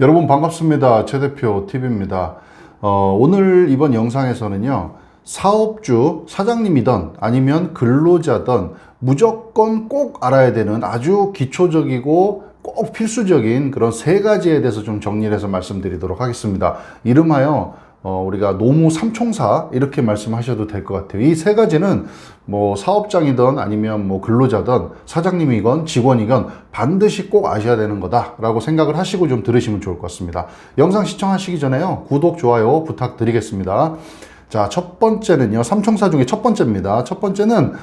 여러분 반갑습니다. 최 대표 TV입니다. 오늘 이번 영상에서는요, 사업주, 사장님이든 아니면 근로자든 무조건 꼭 알아야 되는 아주 기초적이고 꼭 필수적인 그런 세 가지에 대해서 좀 정리를 해서 말씀드리도록 하겠습니다. 이름하여 우리가 노무 삼총사 이렇게 말씀하셔도 될 것 같아요. 이 세 가지는 뭐 사업장이든 아니면 뭐 근로자든 사장님이건 직원이건 반드시 꼭 아셔야 되는 거다라고 생각을 하시고 좀 들으시면 좋을 것 같습니다. 영상 시청하시기 전에요, 구독, 좋아요 부탁드리겠습니다. 자, 첫 번째는요, 삼총사 중에 첫 번째입니다. 첫 번째는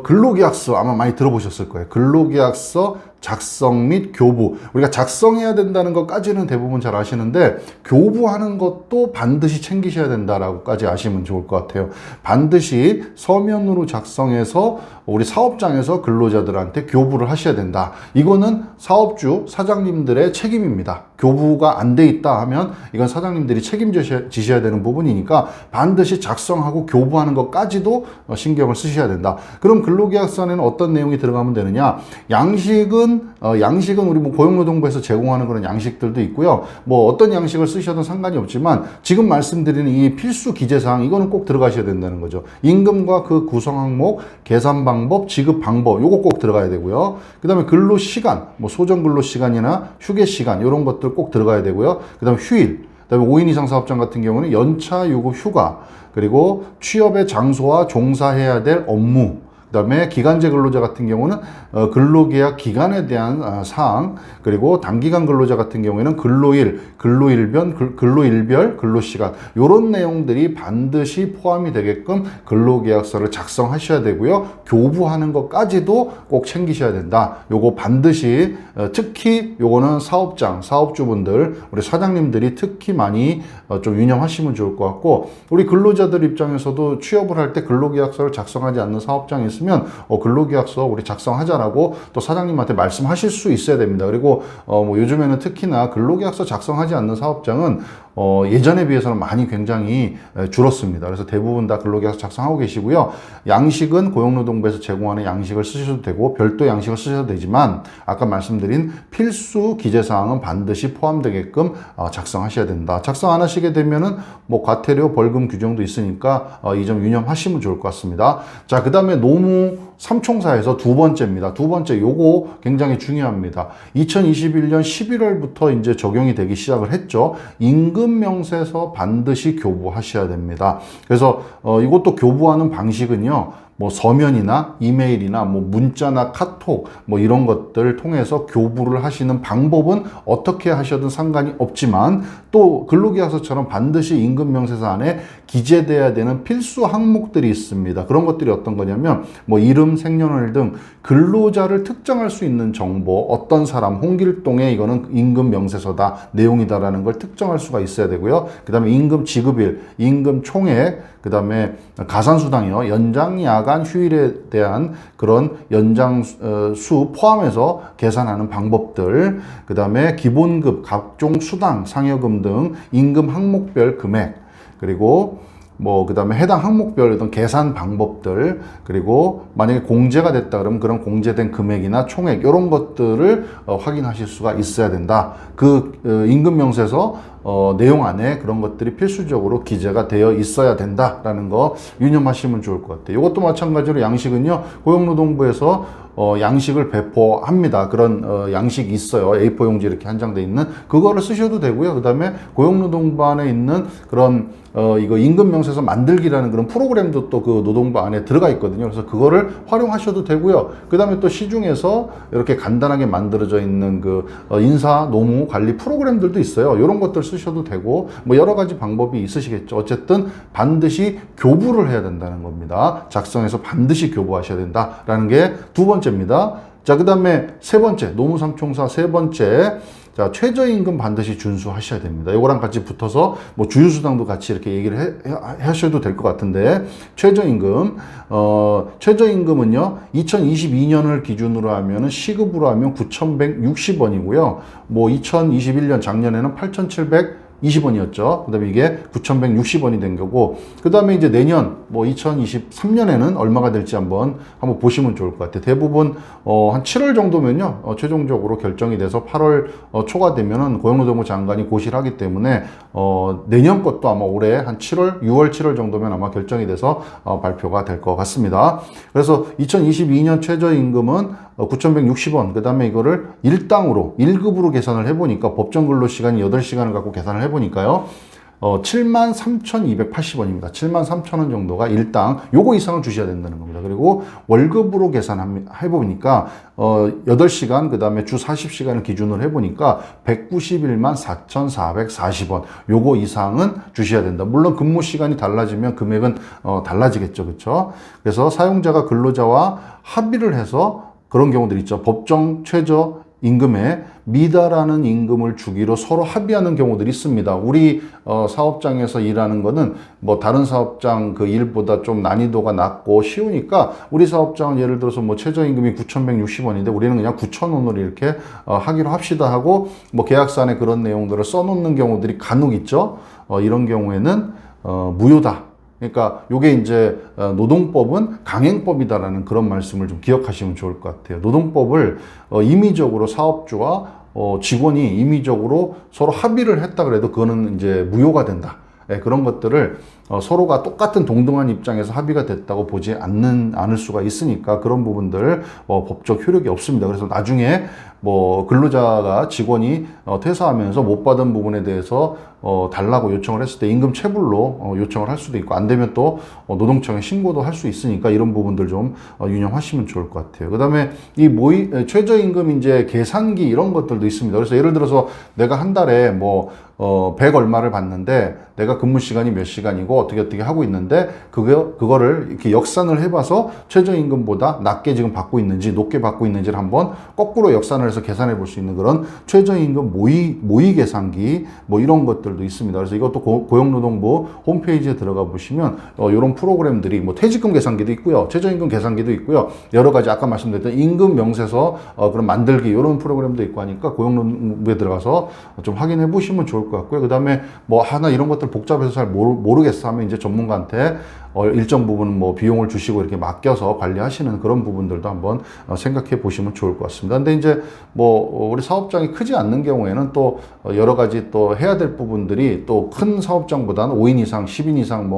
근로계약서 아마 많이 들어보셨을 거예요. 근로계약서 작성 및 교부. 우리가 작성해야 된다는 것까지는 대부분 잘 아시는데 교부하는 것도 반드시 챙기셔야 된다라고까지 아시면 좋을 것 같아요. 반드시 서면으로 작성해서 우리 사업장에서 근로자들한테 교부를 하셔야 된다. 이거는 사업주, 사장님들의 책임입니다. 교부가 안 돼 있다 하면 이건 사장님들이 책임지셔야 되는 부분이니까 반드시 작성하고 교부하는 것까지도 신경을 쓰셔야 된다. 그럼 근로계약서에는 어떤 내용이 들어가면 되느냐? 양식은 우리 뭐 고용노동부에서 제공하는 그런 양식들도 있고요. 뭐 어떤 양식을 쓰셔도 상관이 없지만 지금 말씀드리는 이 필수 기재사항, 이거는 꼭 들어가셔야 된다는 거죠. 임금과 그 구성 항목, 계산 방법, 지급 방법, 요거 꼭 들어가야 되고요. 그 다음에 근로시간, 뭐 소정 근로시간이나 휴게시간, 이런 것들 꼭 들어가야 되고요. 그 다음에 휴일, 그 다음에 5인 이상 사업장 같은 경우는 연차, 유급, 휴가, 그리고 취업의 장소와 종사해야 될 업무, 그 다음에 기간제 근로자 같은 경우는 근로계약 기간에 대한 사항, 그리고 단기간 근로자 같은 경우에는 근로일, 근로일별, 근로시간, 이런 내용들이 반드시 포함이 되게끔 근로계약서를 작성하셔야 되고요. 교부하는 것까지도 꼭 챙기셔야 된다. 요거 반드시, 특히 요거는 사업주분들, 우리 사장님들이 특히 많이 좀 유념하시면 좋을 것 같고, 우리 근로자들 입장에서도 취업을 할 때 근로계약서를 작성하지 않는 사업장이 있으면 근로계약서 우리 작성하자라고 또 사장님한테 말씀하실 수 있어야 됩니다. 그리고 뭐 요즘에는 특히나 근로계약서 작성하지 않는 사업장은 예전에 비해서는 많이 굉장히 줄었습니다. 그래서 대부분 다 근로계약서 작성하고 계시고요. 양식은 고용노동부에서 제공하는 양식을 쓰셔도 되고 별도 양식을 쓰셔도 되지만 아까 말씀드린 필수 기재사항은 반드시 포함되게끔 작성하셔야 된다. 작성 안 하시게 되면은 뭐 과태료, 벌금 규정도 있으니까 이 점 유념하시면 좋을 것 같습니다. 자, 그 다음에 노무 삼총사에서 두 번째입니다. 두 번째, 요거 굉장히 중요합니다. 2021년 11월부터 이제 적용이 되기 시작을 했죠. 임금명세서 반드시 교부하셔야 됩니다. 그래서 이것도 교부하는 방식은요, 뭐 서면이나 이메일이나 뭐 문자나 카톡 뭐 이런 것들을 통해서 교부를 하시는 방법은 어떻게 하셔도 상관이 없지만 또 근로계약서처럼 반드시 임금명세서 안에 기재돼야 되는 필수 항목들이 있습니다. 그런 것들이 어떤 거냐면 뭐 이름, 생년월 등 근로자를 특정할 수 있는 정보, 어떤 사람, 홍길동의 이거는 임금명세서다, 내용이다라는 걸 특정할 수가 있어야 되고요. 그 다음에 임금 지급일, 임금 총액, 그 다음에 가산수당이요, 연장, 야간, 휴일에 대한 그런 연장수 포함해서 계산하는 방법들, 그 다음에 기본급, 각종 수당, 상여금 등 임금 항목별 금액, 그리고 뭐 그 다음에 해당 항목별 어떤 계산 방법들, 그리고 만약에 공제가 됐다 그러면 그런 공제된 금액이나 총액 이런 것들을 확인하실 수가 있어야 된다. 그 임금명세서 내용 안에 그런 것들이 필수적으로 기재가 되어 있어야 된다라는 거 유념하시면 좋을 것 같아요. 이것도 마찬가지로 양식은요, 고용노동부에서 양식을 배포합니다. 그런 양식이 있어요. A4 용지 이렇게 한장돼 있는 그거를 쓰셔도 되고요. 그 다음에 고용노동부 안에 있는 그런 이거 임금명세서 만들기라는 그런 프로그램도 또 그 노동부 안에 들어가 있거든요. 그래서 그거를 활용하셔도 되고요. 그 다음에 또 시중에서 이렇게 간단하게 만들어져 있는 그 인사 노무 관리 프로그램들도 있어요. 이런 것들 쓰셔도 되고 뭐 여러 가지 방법이 있으시겠죠. 어쨌든 반드시 교부를 해야 된다는 겁니다. 작성해서 반드시 교부하셔야 된다라는 게 두 번째입니다. 자, 그 다음에 세 번째, 노무 삼총사 세 번째. 자, 최저임금 반드시 준수하셔야 됩니다. 이거랑 같이 붙어서 뭐 주휴수당도 같이 이렇게 얘기를 하셔도 될 것 같은데, 최저임금은요, 2022년을 기준으로 하면은 시급으로 하면 9,160원이고요. 뭐 2021년 작년에는 8,700 9,920원이었죠. 그 다음에 이게 9,160원이 된 거고, 그 다음에 이제 내년, 뭐 2023년에는 얼마가 될지 한번 보시면 좋을 것 같아요. 대부분, 한 7월 정도면요, 최종적으로 결정이 돼서 8월 초가 되면은 고용노동부 장관이 고시를 하기 때문에, 내년 것도 아마 올해 한 7월, 6월, 7월 정도면 아마 결정이 돼서 발표가 될 것 같습니다. 그래서 2022년 최저임금은 9,160원, 그 다음에 이거를 일당으로, 1급으로 계산을 해보니까 법정 근로시간이 8시간을 갖고 계산을 해보니까요. 73,280원입니다. 73,000원 정도가 일당, 요거 이상은 주셔야 된다는 겁니다. 그리고 월급으로 계산해보니까, 8시간, 그 다음에 주 40시간을 기준으로 해보니까 191만 4,440원. 요거 이상은 주셔야 된다. 물론 근무 시간이 달라지면 금액은, 달라지겠죠. 그쵸? 그래서 사용자가 근로자와 합의를 해서 그런 경우들 있죠. 법정 최저 임금에 미달하는 임금을 주기로 서로 합의하는 경우들이 있습니다. 우리 사업장에서 일하는 거는 뭐 다른 사업장 그 일보다 좀 난이도가 낮고 쉬우니까 우리 사업장은 예를 들어서 뭐 최저임금이 9,160원인데 우리는 그냥 9,000원으로 이렇게 하기로 합시다 하고 뭐 계약서 안에 그런 내용들을 써놓는 경우들이 간혹 있죠. 이런 경우에는 무효다. 그러니까 요게 이제 노동법은 강행법이다라는 그런 말씀을 좀 기억하시면 좋을 것 같아요. 노동법을 임의적으로 사업주와 직원이 임의적으로 서로 합의를 했다 그래도 그거는 이제 무효가 된다. 예, 그런 것들을 서로가 똑같은 동등한 입장에서 합의가 됐다고 보지 않을 수가 있으니까 그런 부분들 법적 효력이 없습니다. 그래서 나중에 뭐 근로자가 직원이 퇴사하면서 못 받은 부분에 대해서 달라고 요청을 했을 때 임금 체불로 요청을 할 수도 있고 안 되면 또 노동청에 신고도 할 수 있으니까 이런 부분들 좀 유념하시면 좋을 것 같아요. 그다음에 이 최저임금 이제 계산기 이런 것들도 있습니다. 그래서 예를 들어서 내가 한 달에 뭐 100 얼마를 받는데 내가 근무 시간이 몇 시간이고 어떻게 하고 있는데 그거를 이렇게 역산을 해봐서 최저임금보다 낮게 지금 받고 있는지 높게 받고 있는지를 한번 거꾸로 역산을 해서 계산해 볼 수 있는 그런 최저임금 모의 계산기 뭐 이런 것들도 있습니다. 그래서 이것도 고용노동부 홈페이지에 들어가 보시면 이런 프로그램들이 뭐 퇴직금 계산기도 있고요. 최저임금 계산기도 있고요. 여러 가지 아까 말씀드렸던 임금 명세서 그런 만들기 이런 프로그램도 있고 하니까 고용노동부에 들어가서 좀 확인해 보시면 좋을 것 같고요. 그 다음에 뭐 하나 이런 것들 복잡해서 잘 모르겠어 하면 이제 전문가한테 일정 부분 뭐 비용을 주시고 이렇게 맡겨서 관리하시는 그런 부분들도 한번 생각해 보시면 좋을 것 같습니다. 근데 이제 뭐 우리 사업장이 크지 않는 경우에는 또 여러 가지 또 해야 될 부분들이 또 큰 사업장보다는 5인 이상, 10인 이상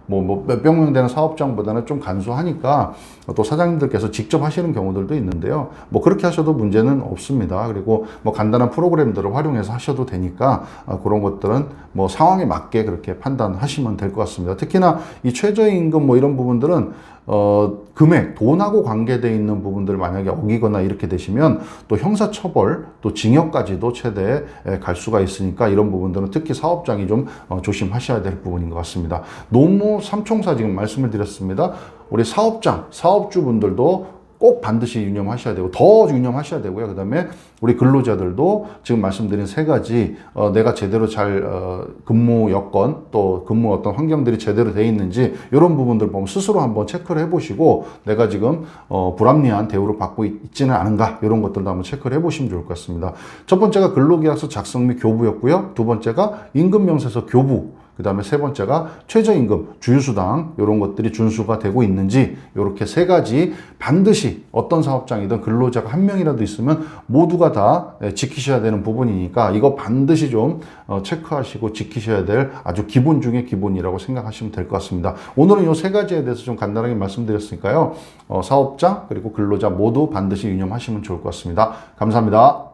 몇백 명 되는 사업장보다는 좀 간소하니까 또 사장님들께서 직접 하시는 경우들도 있는데요. 뭐 그렇게 하셔도 문제는 없습니다. 그리고 뭐 간단한 프로그램들을 활용해서 하셔도 되니까 그런 것들은 뭐 상황에 맞게 그렇게 판단하시면 될 것 같습니다. 특히나 이 최저임금 뭐 이런 부분들은 금액, 돈하고 관계되어 있는 부분들을 만약에 어기거나 이렇게 되시면 또 형사처벌, 또 징역까지도 최대 갈 수가 있으니까 이런 부분들은 특히 사업장이 좀 조심하셔야 될 부분인 것 같습니다. 노무 삼총사 지금 말씀을 드렸습니다. 우리 사업장, 사업주분들도 꼭 반드시 유념하셔야 되고 더 유념하셔야 되고요. 그 다음에 우리 근로자들도 지금 말씀드린 세 가지 내가 제대로 잘 근무 여건 또 근무 어떤 환경들이 제대로 돼 있는지 이런 부분들 보면 스스로 한번 체크를 해보시고 내가 지금 불합리한 대우를 받고 있지는 않은가 이런 것들도 한번 체크를 해보시면 좋을 것 같습니다. 첫 번째가 근로계약서 작성 및 교부였고요. 두 번째가 임금명세서 교부, 그 다음에 세 번째가 최저임금, 주휴수당 이런 것들이 준수가 되고 있는지 이렇게 세 가지 반드시 어떤 사업장이든 근로자가 한 명이라도 있으면 모두가 다 지키셔야 되는 부분이니까 이거 반드시 좀 체크하시고 지키셔야 될 아주 기본 중에 기본이라고 생각하시면 될 것 같습니다. 오늘은 이 세 가지에 대해서 좀 간단하게 말씀드렸으니까요. 사업장 그리고 근로자 모두 반드시 유념하시면 좋을 것 같습니다. 감사합니다.